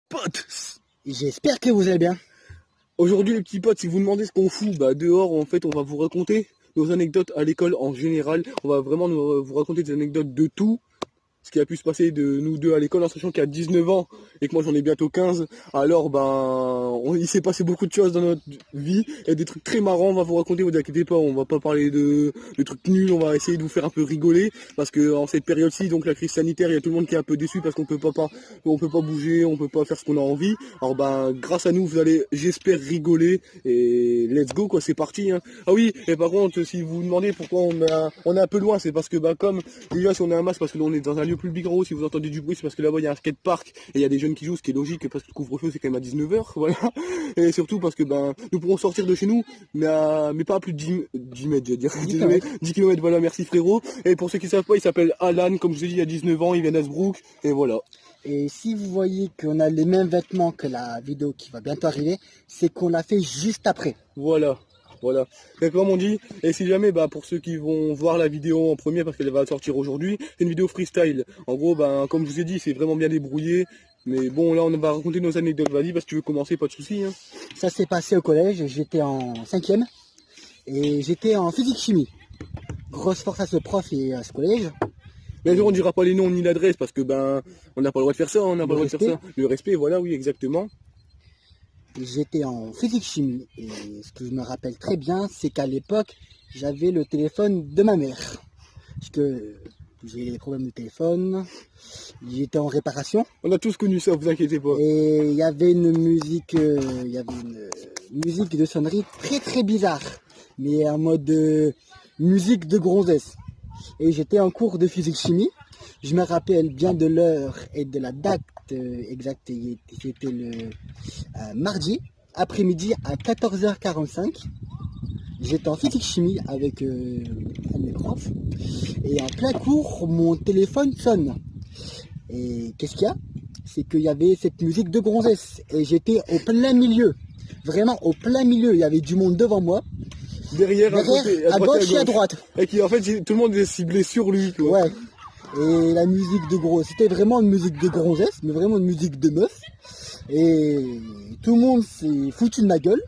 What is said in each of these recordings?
potes, J'espère que vous allez bien. aujourd'hui les petits potes, si vous vous demandez ce qu'on fout, bah dehors en fait on va vous raconter nos anecdotes à l'école en général. On va vraiment vous raconter des anecdotes de tout ce qui a pu se passer de nous deux à l'école, en sachant qu'il y a 19 ans et que moi j'en ai bientôt 15. Alors il s'est passé beaucoup de choses dans notre vie et des trucs très marrants. On va vous raconter, vous inquiétez pas, on va pas parler de trucs nuls, on va essayer de vous faire un peu rigoler parce que en cette période-ci, donc la crise sanitaire, il y a tout le monde qui est un peu déçu parce qu'on peut pas bouger, on peut pas faire ce qu'on a envie. Alors grâce à nous, vous allez, j'espère, rigoler et let's go quoi, c'est parti. Hein. Ah oui, et par contre, si vous vous demandez pourquoi on est un peu loin, c'est parce que comme déjà si on a un masque, parce que là on est dans un lieu public en haut, si vous entendez du bruit, c'est parce que là-bas il y a un skatepark et il y a des jeunes qui jouent, ce qui est logique parce que le couvre-feu c'est quand même à 19 h, voilà. Et surtout parce que nous pourrons sortir de chez nous, mais pas à plus de 10 mètres, je veux dire. Désolé, 10 km, voilà, merci frérot. Et pour ceux qui savent pas, il s'appelle Alan, comme je vous ai dit, il y a 19 ans, il vient d'Asbrook, et voilà. Et si vous voyez qu'on a les mêmes vêtements que la vidéo qui va bientôt arriver, c'est qu'on l'a fait juste après. Voilà. Voilà. Et comme on dit, et si jamais, pour ceux qui vont voir la vidéo en premier, parce qu'elle va sortir aujourd'hui, c'est une vidéo freestyle. En gros, comme je vous ai dit, c'est vraiment bien débrouillé. Mais bon, là, on va raconter nos anecdotes. Vas-y, si tu veux commencer, pas de soucis. Hein. Ça s'est passé au collège, j'étais en 5e et j'étais en physique-chimie. Grosse force à ce prof et à ce collège. Bien sûr, on dira pas les noms ni l'adresse parce que on n'a pas le droit de faire ça, on n'a pas le droit de faire ça. Le respect, voilà, oui, exactement. J'étais en physique-chimie et ce que je me rappelle très bien, c'est qu'à l'époque, j'avais le téléphone de ma mère. Parce que j'ai des problèmes de téléphone, j'étais en réparation. On a tous connu ça, vous inquiétez pas. Et il y avait une musique, musique de sonnerie très très bizarre, mais en mode musique de gonzesse. Et j'étais en cours de physique-chimie. Je me rappelle bien de l'heure et de la date exacte. C'était le mardi après-midi à 14h45. J'étais en physique-chimie avec un de mes profs. Et en plein cours, mon téléphone sonne. Et qu'est-ce qu'il y a? C'est qu'il y avait cette musique de gonzesse. Et j'étais au plein milieu. Vraiment au plein milieu. Il y avait du monde devant moi. Derrière à côté, à gauche et à droite. Et qui en fait tout le monde est ciblé sur lui quoi. Ouais. Et la musique de gros, c'était vraiment une musique de gonzesse, mais vraiment une musique de meuf. Et tout le monde s'est foutu de ma gueule.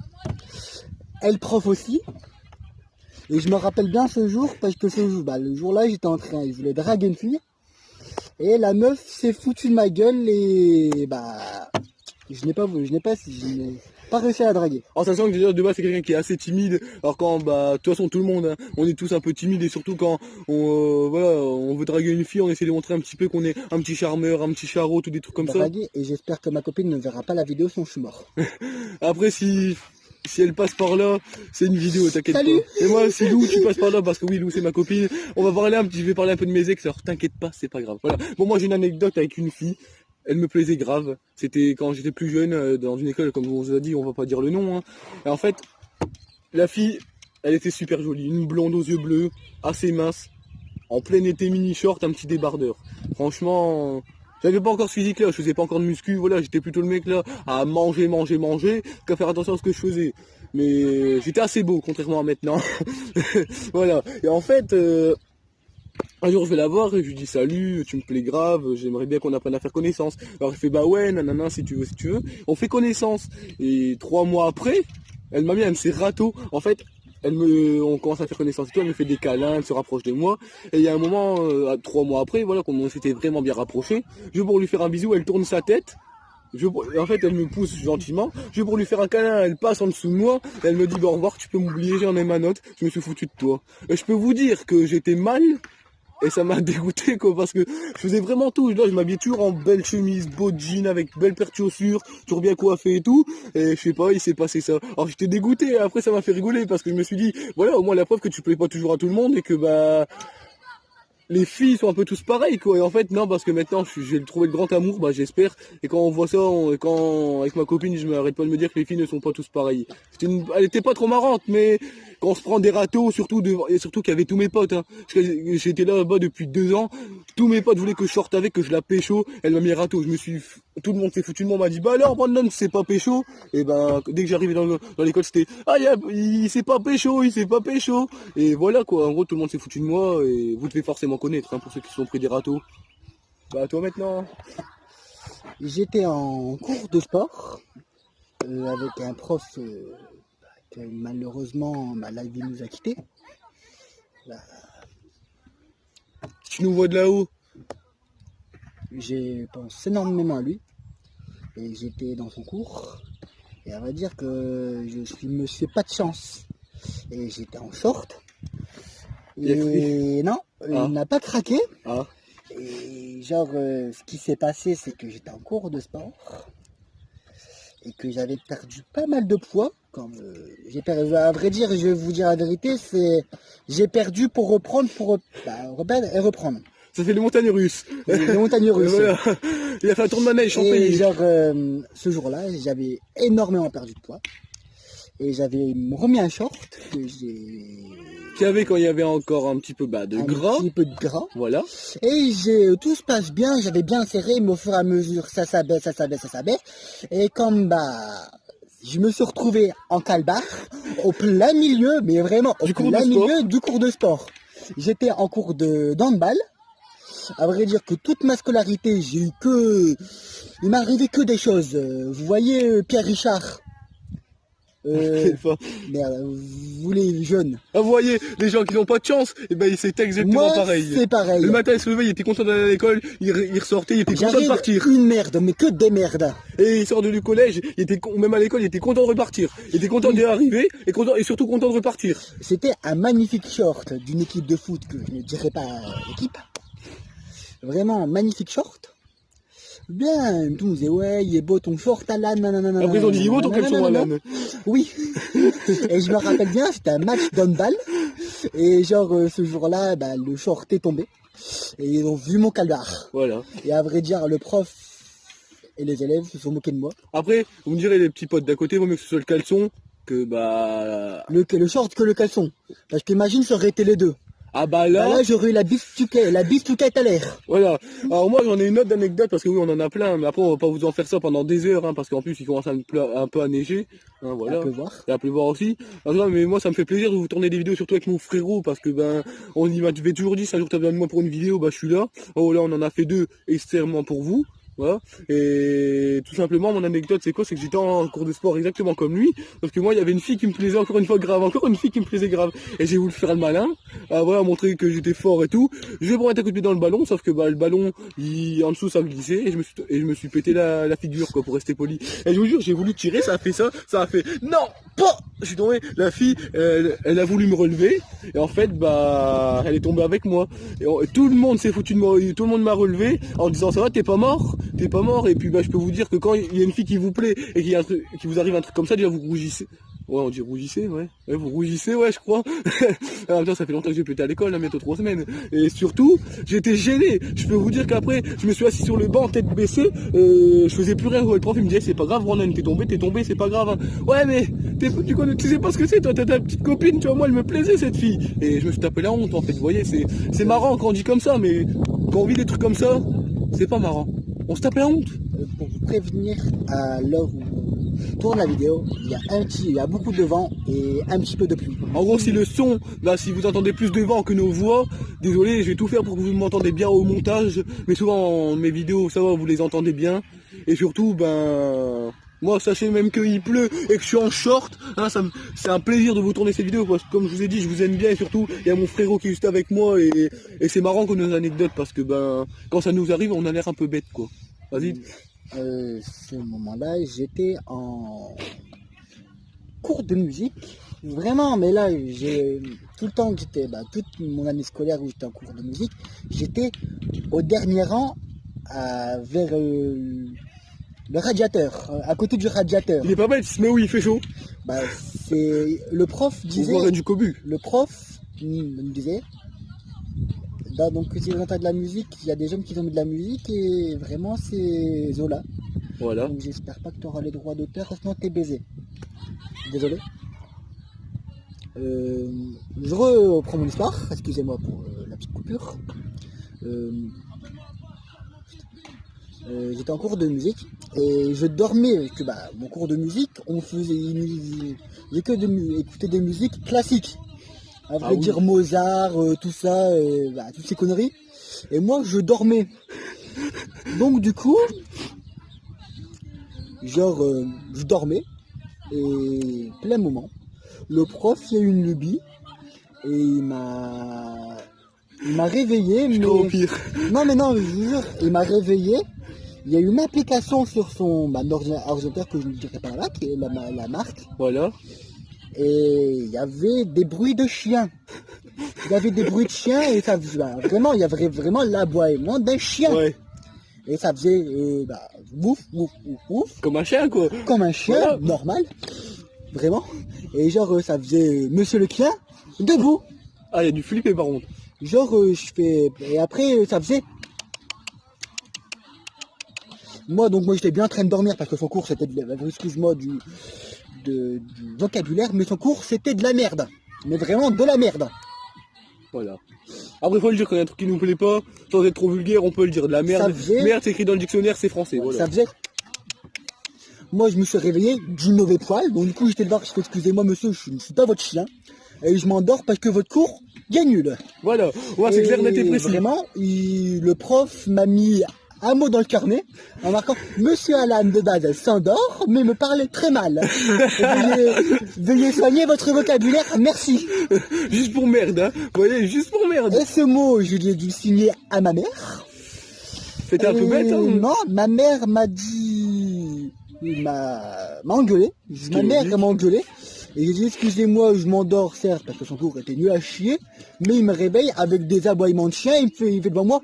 Elle prof aussi. Et je me rappelle bien ce jour, parce que le jour-là, j'étais en train, je voulais draguer une fille. Et la meuf s'est foutue de ma gueule et je n'ai pas réussi à la draguer. En sachant que déjà de base c'est quelqu'un qui est assez timide, alors quand de toute façon tout le monde, hein, on est tous un peu timides et surtout quand on veut draguer une fille, on essaie de montrer un petit peu qu'on est un petit charmeur, un petit charreau, tout des trucs comme draguer, ça. Et j'espère que ma copine ne verra pas la vidéo sinon je suis mort. Après si elle passe par là, c'est une vidéo, t'inquiète pas. Et moi, si Lou, tu passes par là, parce que oui, Lou, c'est ma copine, je vais parler un peu de mes ex, alors t'inquiète pas, c'est pas grave. Voilà. Bon, moi, j'ai une anecdote avec une fille, elle me plaisait grave. C'était quand j'étais plus jeune, dans une école, comme on vous a dit, on va pas dire le nom. Hein. Et en fait, la fille, elle était super jolie, une blonde aux yeux bleus, assez mince, en plein été mini-short, un petit débardeur. Franchement... J'avais pas encore ce physique là, je faisais pas encore de muscu, voilà, j'étais plutôt le mec là à manger, qu'à faire attention à ce que je faisais. Mais j'étais assez beau, contrairement à maintenant. Voilà. Et en fait, un jour je vais la voir et je lui dis salut, tu me plais grave, j'aimerais bien qu'on apprenne à faire connaissance. Alors elle fait bah ouais, nanana, si tu veux. On fait connaissance. Et 3 mois après, elle m'a mis un de ses râteaux. En fait, on commence à faire connaissance et tout, elle me fait des câlins, elle se rapproche de moi. Et il y a un moment, 3 mois après, voilà, quand on s'était vraiment bien rapproché, je veux pour lui faire un bisou, elle tourne sa tête. En fait, elle me pousse gentiment. Je veux pour lui faire un câlin, elle passe en dessous de moi. Et elle me dit, au revoir, tu peux m'oublier, j'en ai ma note. Je me suis foutu de toi. Et je peux vous dire que j'étais mal. Et ça m'a dégoûté quoi, parce que je faisais vraiment tout. Là, je m'habillais toujours en belle chemise, beau jean, avec belle paire de chaussures, toujours bien coiffé et tout. Et je sais pas, il s'est passé ça. Alors j'étais dégoûté, après ça m'a fait rigoler, parce que je me suis dit, voilà, au moins la preuve que tu plais pas toujours à tout le monde, et que les filles sont un peu tous pareils quoi. Et en fait non, parce que maintenant j'ai trouvé le grand amour, j'espère. Et quand on voit ça, avec ma copine, je m'arrête pas de me dire que les filles ne sont pas tous pareilles. Elle était pas trop marrante, mais quand on se prend des râteaux, surtout qu'il y avait tous mes potes. Hein. J'étais là-bas depuis 2 ans. Tous mes potes voulaient que je sorte avec, que je la pécho. Elle m'a mis un râteau. Tout le monde s'est foutu de moi, m'a dit bah alors Brandon c'est pas pécho. Et dès que j'arrivais dans l'école c'était il s'est pas pécho. Et voilà quoi, en gros tout le monde s'est foutu de moi et vous devez forcément connaître hein, pour ceux qui se sont pris des râteaux. Toi maintenant. J'étais en cours de sport avec un prof que malheureusement la vie nous a quittés. Tu nous vois de là-haut. J'ai pensé énormément à lui et j'étais dans son cours. Et à vrai dire que je me suis pas de chance. Et j'étais en short. Et non, Ah. il n'a pas craqué. Ah. Et genre, ce qui s'est passé, c'est que j'étais en cours de sport et que j'avais perdu pas mal de poids. Comme j'ai perdu, à vrai dire, je vais vous dire la vérité, c'est j'ai perdu pour reprendre, reperdre et reprendre. Ça fait les montagnes russes. Les montagnes russes. Voilà. Il a fait un tour de manège en Et pays. genre, ce jour-là, j'avais énormément perdu de poids. Et j'avais remis un short que j'ai... Qu'il y avait quand il y avait encore un petit peu de gras. Un petit peu de gras. Voilà. Et tout se passe bien, j'avais bien serré, mais au fur et à mesure, ça s'abaisse. Et comme je me suis retrouvé en calbar, au plein milieu, mais vraiment au plein milieu du cours de sport. J'étais en cours de handball. À vrai dire que toute ma scolarité, j'ai eu que... Il m'est arrivé que des choses. Vous voyez Pierre Richard merde, vous les jeunes. Ah, vous voyez, les gens qui n'ont pas de chance, et ben c'était exactement Moi, pareil. c'est pareil. Le matin, il se levait, il était content d'aller à l'école, il ressortait, il était content de partir. Une merde, mais que des merdes. Et il sort du collège, même à l'école, il était content de repartir. Il était content d'y arriver et surtout content de repartir. C'était un magnifique short d'une équipe de foot que je ne dirais pas équipe. Vraiment magnifique short. Bien, tout le monde disait ouais, il est beau ton short Alan, nanana. Après ils ont dit il est beau ton caleçon Alan. Oui. Et je me rappelle bien, c'était un match d'handball. Et genre ce jour-là, le short est tombé. Et ils ont vu mon calbar. Voilà. Et à vrai dire, le prof et les élèves se sont moqués de moi. Après, vous me direz les petits potes d'à côté, vaut mieux que ce soit le caleçon que le short que le caleçon. Parce qu'imagine ça aurait été les deux. Ah là j'aurais eu la bistouquette à l'air. Voilà. Alors moi j'en ai une autre anecdote parce que oui on en a plein, mais après on va pas vous en faire ça pendant des heures, parce qu'en plus il commence un peu à neiger. Voilà. Et à pleuvoir aussi. Alors, mais moi ça me fait plaisir de vous tourner des vidéos surtout avec mon frérot parce que on y m'a toujours dit si un jour t'as besoin de moi pour une vidéo, je suis là. Oh là on en a fait 2 extrêmement pour vous. Voilà. Et tout simplement mon anecdote c'est quoi, c'est que j'étais en cours de sport exactement comme lui, parce que moi il y avait une fille qui me plaisait encore une fois grave, et j'ai voulu faire le malin, voilà, montrer que j'étais fort et tout. Je vais prendre un coup de pied dans le ballon, sauf que le ballon en dessous ça glissait et je me suis pété la figure pour rester poli. Et je vous jure j'ai voulu tirer, ça a fait non pas, je suis tombé, la fille elle a voulu me relever et en fait elle est tombée avec moi et tout le monde s'est foutu de moi, tout le monde m'a relevé en disant ça va, t'es pas mort, et puis je peux vous dire que quand il y a une fille qui vous plaît et qu'il y a qui vous arrive un truc comme ça, déjà vous rougissez. Ouais, on dit rougissez, ouais. Vous rougissez, ouais, je crois. Alors, ça fait longtemps que j'ai pété à l'école, bientôt 3 semaines. Et surtout, j'étais gêné. Je peux vous dire qu'après, je me suis assis sur le banc, tête baissée, je faisais plus rien. Le prof, il me disait, c'est pas grave, Ronan, t'es tombé, c'est pas grave. Hein. Ouais, mais, tu sais pas ce que c'est, toi, t'as ta petite copine, tu vois, moi, elle me plaisait, cette fille. Et je me suis tapé la honte, en fait. Vous voyez, c'est marrant quand on dit comme ça, mais quand on vit des trucs comme ça, c'est pas marrant. On se tape la honte. Pour vous prévenir, à l'heure où on tourne la vidéo, il y a beaucoup de vent et un petit peu de pluie. En gros, si le son, si vous entendez plus de vent que nos voix, désolé, je vais tout faire pour que vous m'entendez bien au montage. Mais souvent, mes vidéos, ça va, vous les entendez bien. Et surtout, moi, sachez même qu'il pleut et que je suis en short. C'est un plaisir de vous tourner cette vidéo parce que, comme je vous ai dit, je vous aime bien et surtout, il y a mon frérot qui est juste avec moi et c'est marrant qu'on ait nos anecdotes parce que, quand ça nous arrive, on a l'air un peu bête, quoi. Vas-y. Ce moment-là, j'étais en cours de musique. Vraiment, mais là, j'ai tout le temps que j'étais, toute mon année scolaire où j'étais en cours de musique, j'étais au dernier rang vers le radiateur, à côté du radiateur. Il est pas bête, il se met où il fait chaud. C'est le prof disait. Du cobu. Le prof me disait. Donc si vous entendez de la musique, il y a des jeunes qui ont mis de la musique et vraiment c'est Zola. Voilà. Donc j'espère pas que tu auras les droits d'auteur, sinon t'es baisé. Désolé. Je reprends mon histoire, excusez-moi pour la petite coupure. J'étais en cours de musique et je dormais, parce que mon cours de musique, j'ai que écouter des musiques classiques. À vrai dire Mozart, tout ça, toutes ces conneries. Et moi je dormais. Donc du coup, Genre, je dormais, et plein moment, le prof, il y a eu une lubie, et il m'a réveillé, mais... Au pire. Non, mais non, je vous jure, il m'a réveillé. Il y a une application sur son ordinateur que je ne dirais pas la marque. Voilà. Et il y avait des bruits de chiens. Il y avait des bruits de chiens et ça faisait, vraiment, il y avait vraiment l'aboiement d'un chien. Ouais. Et ça faisait ouf, ouf, ouf, ouf. Comme un chien, quoi. Comme un chien, Voilà. normal. Vraiment. Et genre, ça faisait Monsieur le chien, debout. Ah, il y a du flipper par contre. Genre, je fais... Et après, ça faisait... Moi j'étais bien en train de dormir parce que son cours c'était excuse-moi du vocabulaire, mais son cours c'était de la merde. Mais vraiment de la merde. Voilà. Après, faut le dire, quand il y a un truc qui nous plaît pas, sans être trop vulgaire, on peut le dire. De la merde. faisait- Merde, c'est écrit dans le dictionnaire, c'est français. Voilà. Ça faisait... Moi je me suis réveillé du mauvais poil, donc du coup j'étais le voir, je fais excusez-moi monsieur, je ne suis pas votre chien. Et je m'endors parce que votre cours, il est nul. Voilà. Ouais, c'est clair, net et précis. Vraiment, le prof m'a mis un mot dans le carnet en marquant Monsieur Alan de base s'endort, mais me parlait très mal. Veuillez soigner votre vocabulaire, merci. Juste pour merde, hein. Vous voyez, juste pour merde. Et ce mot, je l'ai dû signer à ma mère. C'était un peu bête, hein. Non, ma mère m'a dit... m'a engueulé. Ma mère m'a engueulé. Et j'ai dit, excusez-moi, je m'endors, certes, parce que son cours était nul à chier, mais il me réveille avec des aboiements de chien, il fait devant moi.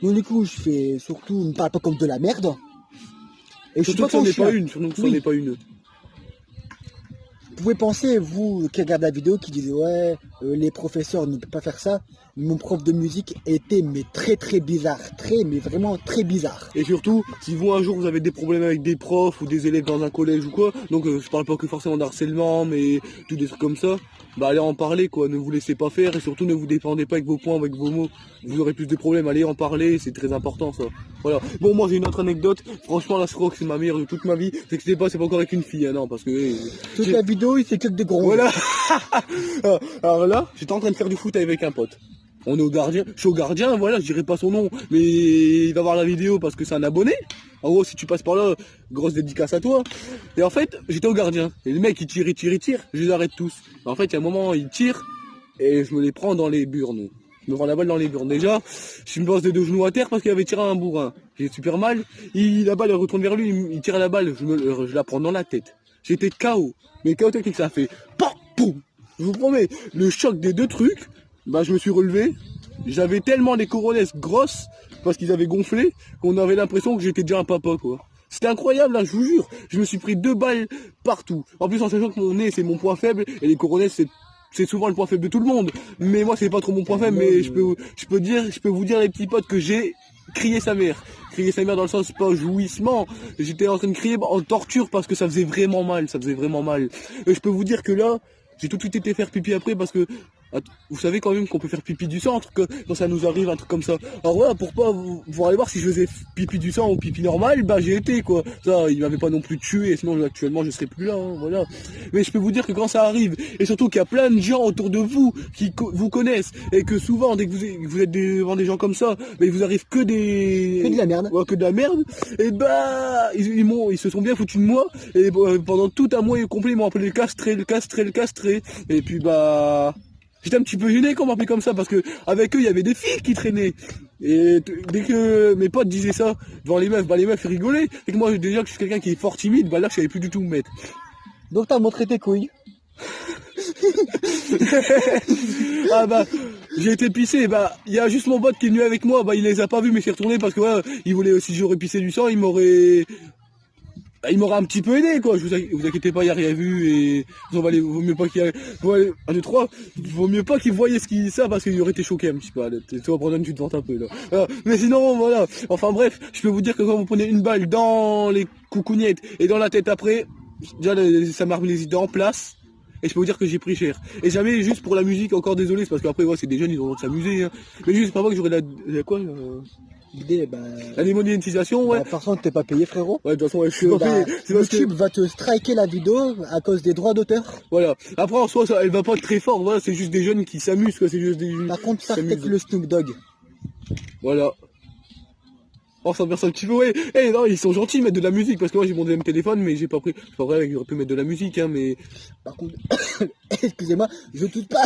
Donc du coup, je fais surtout, ne me parle pas comme de la merde. Et je suis Surtout pas que c'en ton est chien. pas une. Surtout que c'en Oui. est pas une. Vous pouvez penser, vous qui regardez la vidéo, qui disait ouais, les professeurs ne peuvent pas faire ça. Mon prof de musique était mais très bizarre, mais vraiment très bizarre. Et surtout, si vous un jour vous avez des problèmes avec des profs ou des élèves dans un collège ou quoi, donc je parle pas que forcément d'harcèlement, mais tous des trucs comme ça, bah allez en parler quoi, ne vous laissez pas faire et surtout ne vous défendez pas avec vos points, avec vos mots. Vous aurez plus de problèmes, allez en parler, c'est très important ça. Voilà. Bon, moi j'ai une autre anecdote, franchement là je crois que c'est ma meilleure de toute ma vie, c'est pas encore avec une fille, hein, non, parce que... Toute la vidéo, il fait que des gros. Voilà. Alors là, j'étais en train de faire du foot avec un pote. On est au gardien, je suis au gardien, voilà, je dirais pas son nom, mais il va voir la vidéo parce que c'est un abonné. En gros, si tu passes par là, grosse dédicace à toi. Et en fait, j'étais au gardien. Et le mec, il tire, je les arrête tous. En fait, il y a un moment, il tire, et je me les prends dans les burnes. Je me prends la balle dans les burnes. Déjà, je me pose des deux genoux à terre parce qu'il avait tiré un bourrin. J'ai super mal. La balle, elle retourne vers lui, il tire la balle, je la prends dans la tête. J'étais KO. Mais KO technique, ça a fait PAM, POUM. Je vous promets, le choc des deux trucs, bah je me suis relevé. J'avais tellement les couronnesses grosses, parce qu'ils avaient gonflé, qu'on avait l'impression que j'étais déjà un papa, quoi. C'était incroyable, là, je vous jure. Je me suis pris 2 balles partout. En plus, en sachant que mon nez, c'est mon point faible, et les couronnesses, c'est souvent le point faible de tout le monde. Mais moi, c'est pas trop mon point faible, mais je peux vous dire, les petits potes, que j'ai crié sa mère. Crier sa mère dans le sens pas jouissement. J'étais en train de crier en torture parce que ça faisait vraiment mal, Et je peux vous dire que là, j'ai tout de suite été faire pipi après parce que vous savez quand même qu'on peut faire pipi du sang quand ça nous arrive, un truc comme ça. Alors voilà, pour pas vous aller voir si je faisais pipi du sang ou pipi normal, bah j'ai été quoi. Ça, il m'avait pas non plus tué, sinon actuellement je serais plus là, hein, voilà. Mais je peux vous dire que quand ça arrive, et surtout qu'il y a plein de gens autour de vous qui vous connaissent, et que souvent dès que vous êtes devant des gens comme ça, bah, il vous arrive que de la merde. Ouais, que de la merde, et bah ils se sont bien foutus de moi, et pendant tout un mois complet ils m'ont appelé le castré. Et puis bah... J'étais un petit peu gêné qu'on m'appelait comme ça parce que avec eux il y avait des filles qui traînaient. Et dès que mes potes disaient ça devant les meufs, bah les meufs rigolaient. Et que moi déjà que je suis quelqu'un qui est fort timide, bah là je savais plus du tout où me mettre. Donc t'as montré tes couilles. Ah bah j'ai été pissé, bah il y a juste mon pote qui est venu avec moi, bah il les a pas vus mais s'est retourné parce que ouais, il voulait, si j'aurais pissé du sang, il m'aurait un petit peu aidé quoi, vous inquiétez pas, il n'y a rien vu et vaut mieux pas qu'il y ait... vaut mieux pas qu'il voyait ça parce qu'il aurait été choqué un petit peu. Toi Brandon, tu te vantes un peu là. Mais sinon voilà, enfin bref, je peux vous dire que quand vous prenez une balle dans les coucougnettes et dans la tête après, déjà ça m'a remis les idées en place. Et je peux vous dire que j'ai pris cher. Et jamais juste pour la musique, encore désolé, c'est parce qu'après ouais, c'est des jeunes, ils ont le droit de s'amuser. Hein. Mais juste pas moi que j'aurais la démonétisation, ouais. Par contre, t'es pas payé, frérot. Ouais, de toute façon, ouais, je suis pas payé. C'est parce YouTube va te striker la vidéo à cause des droits d'auteur. Voilà. Après, en soi, elle va pas être très fort. Voilà, c'est juste des jeunes qui s'amusent, quoi. C'est juste des jeunes. Par contre, ça avec le Snoop Dogg. Voilà. Oh, ça verse un petit peu, ouais. Eh, non, ils sont gentils de mettre de la musique, parce que moi j'ai mon deuxième téléphone, mais j'ai pas pris. C'est pas vrai, j'aurais pu mettre de la musique, hein, mais. Par contre, excusez-moi, je tousse pas,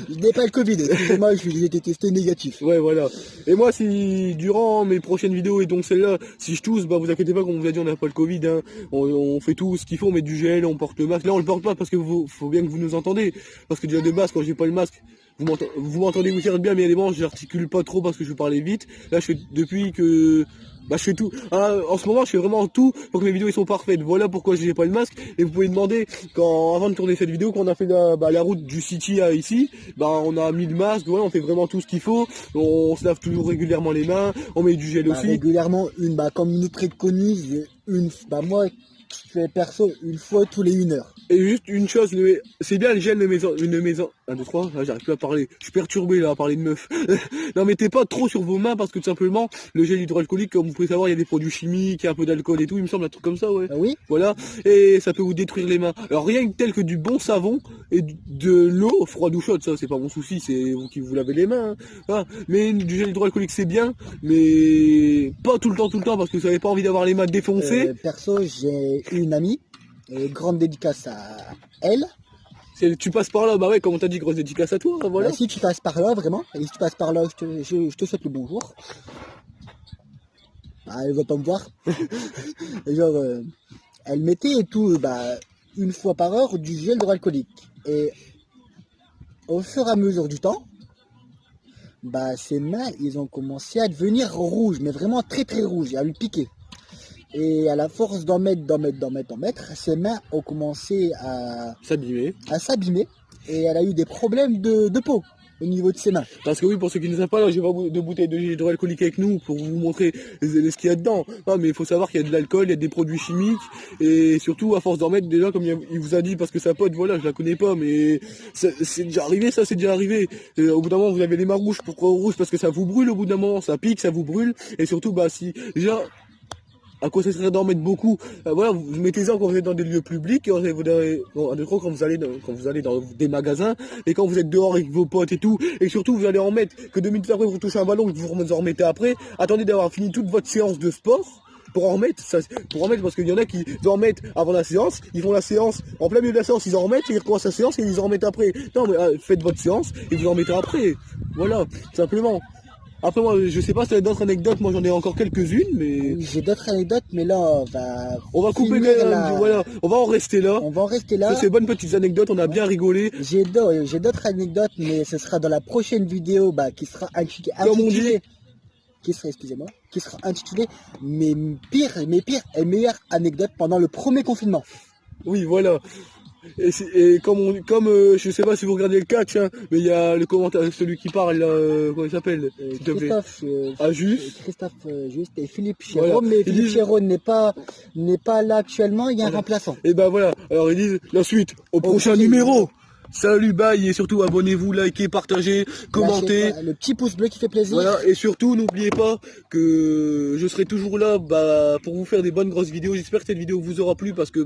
je n'ai pas le Covid, excusez-moi, j'ai été testé négatif. Ouais, voilà. Et moi, si, durant mes prochaines vidéos, et donc celle-là, si je tousse, bah, vous inquiétez pas, comme on vous a dit, on n'a pas le Covid, hein. On fait tout ce qu'il faut, on met du gel, on porte le masque. Là, on le porte pas parce que faut bien que vous nous entendez. Parce que déjà de base, quand j'ai pas le masque, vous m'entendez vous dire bien, mais il y a des moments, j'articule pas trop parce que je parlais vite. Là, depuis que, bah, je fais tout. Ah, en ce moment, je fais vraiment tout pour que mes vidéos ils sont parfaites. Voilà pourquoi j'ai pas le masque. Et vous pouvez demander, avant de tourner cette vidéo, quand on a fait la route du City à ici, bah, on a mis le masque, voilà, on fait vraiment tout ce qu'il faut. On se lave toujours régulièrement les mains, on met du gel aussi. Régulièrement, comme nous préconise, moi, je fais perso une fois tous les 1 heure. Et juste une chose, c'est bien le gel de maison. 1, 2, 3, là, j'arrive plus à parler. Je suis perturbé là à parler de meuf. Non, mettez pas trop sur vos mains parce que tout simplement, le gel hydroalcoolique, comme vous pouvez savoir, il y a des produits chimiques, il y a un peu d'alcool et tout, il me semble un truc comme ça, ouais. Ah oui. Voilà. Et ça peut vous détruire les mains. Alors rien que tel que du bon savon et de l'eau froide ou chaude, ça c'est pas mon souci, c'est vous qui vous lavez les mains. Hein. Voilà. Mais du gel hydroalcoolique c'est bien, mais pas tout le temps parce que vous n'avez pas envie d'avoir les mains défoncées. Perso, j'ai une amie. Et grande dédicace à elle. Tu passes par là, bah ouais, comme on t'a dit, grosse dédicace à toi, voilà. Bah, si tu passes par là, vraiment, et si tu passes par là, je te souhaite le bonjour. Ah, elle va pas me voir. Et genre, elle mettait et tout, une fois par heure, du gel hydroalcoolique. Et au fur et à mesure du temps, ses mains, ils ont commencé à devenir rouges, mais vraiment très très rouges, et à lui piquer. Et à la force d'en mettre, ses mains ont commencé à s'abîmer. Et elle a eu des problèmes de peau au niveau de ses mains. Parce que oui, pour ceux qui ne savent pas, là, j'ai pas de bouteille de gel hydroalcoolique avec nous pour vous montrer ce qu'il y a dedans. Non, mais il faut savoir qu'il y a de l'alcool, il y a des produits chimiques. Et surtout, à force d'en mettre, déjà, comme il vous a dit, parce que sa pote, voilà, je la connais pas, mais c'est déjà arrivé, ça, c'est déjà arrivé. Et au bout d'un moment, vous avez les mains rouges. Pourquoi rouges? Parce que ça vous brûle au bout d'un moment, ça pique, ça vous brûle. Et surtout, si, déjà, à quoi ça serait d'en mettre beaucoup? Voilà, vous mettez-en quand vous êtes dans des lieux publics, quand vous allez dans des magasins, et quand vous êtes dehors avec vos potes et tout, et surtout vous allez en mettre, que 2 minutes après vous touchez un ballon, et que vous en remettez après, attendez d'avoir fini toute votre séance de sport, pour en remettre, parce qu'il y en a qui en remettent avant la séance, ils font la séance, en plein milieu de la séance, ils en remettent, et ils recommencent la séance, et ils en remettent après. Non mais faites votre séance, et vous en remettez après. Voilà, simplement. Après moi, je sais pas si y a d'autres anecdotes, moi j'en ai encore quelques-unes, mais... J'ai d'autres anecdotes, mais là, on va couper, voilà, on va en rester là. On va en rester là. Ça, c'est bonnes petites anecdotes, on a bien rigolé. J'ai d'autres anecdotes, mais ce sera dans la prochaine vidéo, qui sera intitulée... Qui sera intitulée mes pires et meilleures anecdotes pendant le premier confinement. Oui, voilà. Et comme je sais pas si vous regardez le catch, hein, mais il y a le commentaire, celui qui parle, comment il s'appelle? Christophe Juste et Philippe Chéreau, voilà. Mais Philippe Chéreau n'est pas là actuellement, il y a un remplaçant. Et voilà, alors ils disent la suite au prochain numéro. Salut, bye, et surtout abonnez-vous, likez, partagez, commentez. Le petit pouce bleu qui fait plaisir. Voilà, et surtout n'oubliez pas que je serai toujours là pour vous faire des bonnes grosses vidéos. J'espère que cette vidéo vous aura plu parce que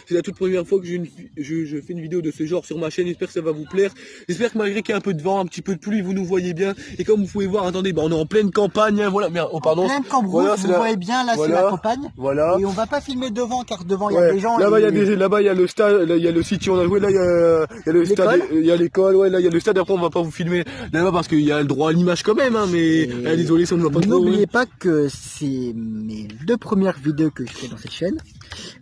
c'est la toute première fois que je fais une vidéo de ce genre sur ma chaîne. J'espère que ça va vous plaire. J'espère que malgré qu'il y a un peu de vent, un petit peu de pluie, vous nous voyez bien. Et comme vous pouvez voir, attendez, on est en pleine campagne, hein, voilà. Merde, pardon. En pleine cambrousse, voilà, vous voyez bien, là c'est la campagne. Voilà. Et on va pas filmer devant car devant il y a des gens. Là-bas il y a le stade, là il y a le City, on a joué, là il y a le stade, il y a l'école, ouais, là il y a le stade, après on va pas vous filmer là-bas parce qu'il y a le droit à l'image quand même, hein, mais désolé si on ne va pas trop. N'oubliez pas que c'est mes 2 premières vidéos que je fais dans cette chaîne.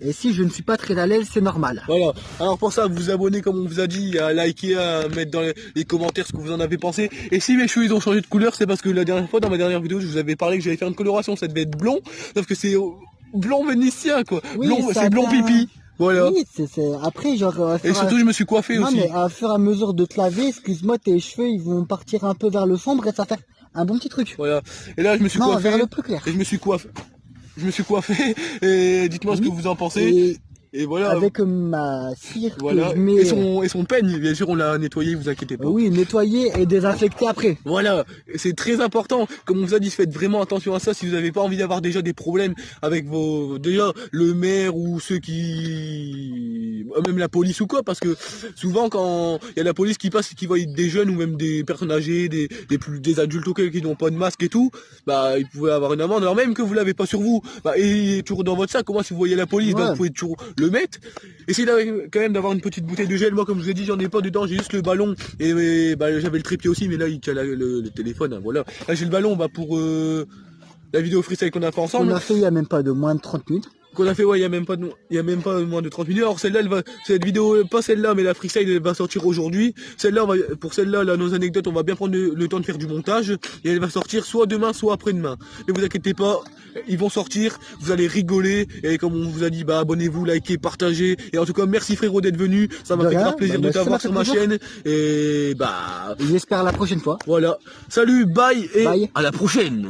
Et si je ne suis pas très à l'aise, c'est normal. Voilà. Alors pour ça, vous abonnez comme on vous a dit, à liker, à mettre dans les commentaires ce que vous en avez pensé. Et si mes cheveux ils ont changé de couleur, c'est parce que la dernière fois, dans ma dernière vidéo, je vous avais parlé que j'allais faire une coloration. Ça devait être blond, sauf que c'est blond vénitien, quoi. Oui, c'est blond pipi. Voilà. Oui, après, genre... Et surtout, je me suis coiffé aussi. Non, mais à fur et à mesure de te laver, excuse-moi, tes cheveux, ils vont partir un peu vers le sombre et ça va faire un bon petit truc. Voilà. Et là, je me suis coiffé. Vers le plus clair. Et je me suis coiffé. Et dites-moi ce que vous en pensez. Et voilà. Avec ma cire Voilà. que je mets... Et son peigne, bien sûr, on l'a nettoyé, vous inquiétez pas. Oui, nettoyer et désinfecter après. Voilà, c'est très important. Comme on vous a dit, faites vraiment attention à ça si vous n'avez pas envie d'avoir déjà des problèmes avec déjà le maire ou ceux qui, même la police ou quoi, parce que souvent quand il y a la police qui passe et qui voit des jeunes ou même des personnes âgées, des adultes auxquels qui n'ont pas de masque et tout, bah ils pouvaient avoir une amende. Alors même que vous l'avez pas sur vous, bah et toujours dans votre sac. Comment si vous voyez la police, bah, vous pouvez toujours le mettre. Essayez quand même d'avoir une petite bouteille de gel. Moi, comme je vous ai dit, j'en ai pas dedans, j'ai juste le ballon et bah, j'avais le trépied aussi, mais là il tient le téléphone. Hein, voilà. Là j'ai le ballon, bah pour la vidéo freestyle qu'on a fait ensemble. On a fait il y a même pas de moins de 30 minutes. Qu'on a fait, ouais, il y a même pas moins de 30 minutes. Alors celle-là, cette vidéo, pas celle-là, mais la freestyle, elle va sortir aujourd'hui. Celle-là, pour celle-là, là, nos anecdotes, on va bien prendre le temps de faire du montage. Et elle va sortir soit demain, soit après-demain. Ne vous inquiétez pas, ils vont sortir, vous allez rigoler. Et comme on vous a dit, bah, abonnez-vous, likez, partagez. Et en tout cas, merci frérot d'être venu. Ça m'a fait grave plaisir de t'avoir sur ma chaîne. Et bah, j'espère à la prochaine fois. Voilà. Salut, bye et bye. à la prochaine.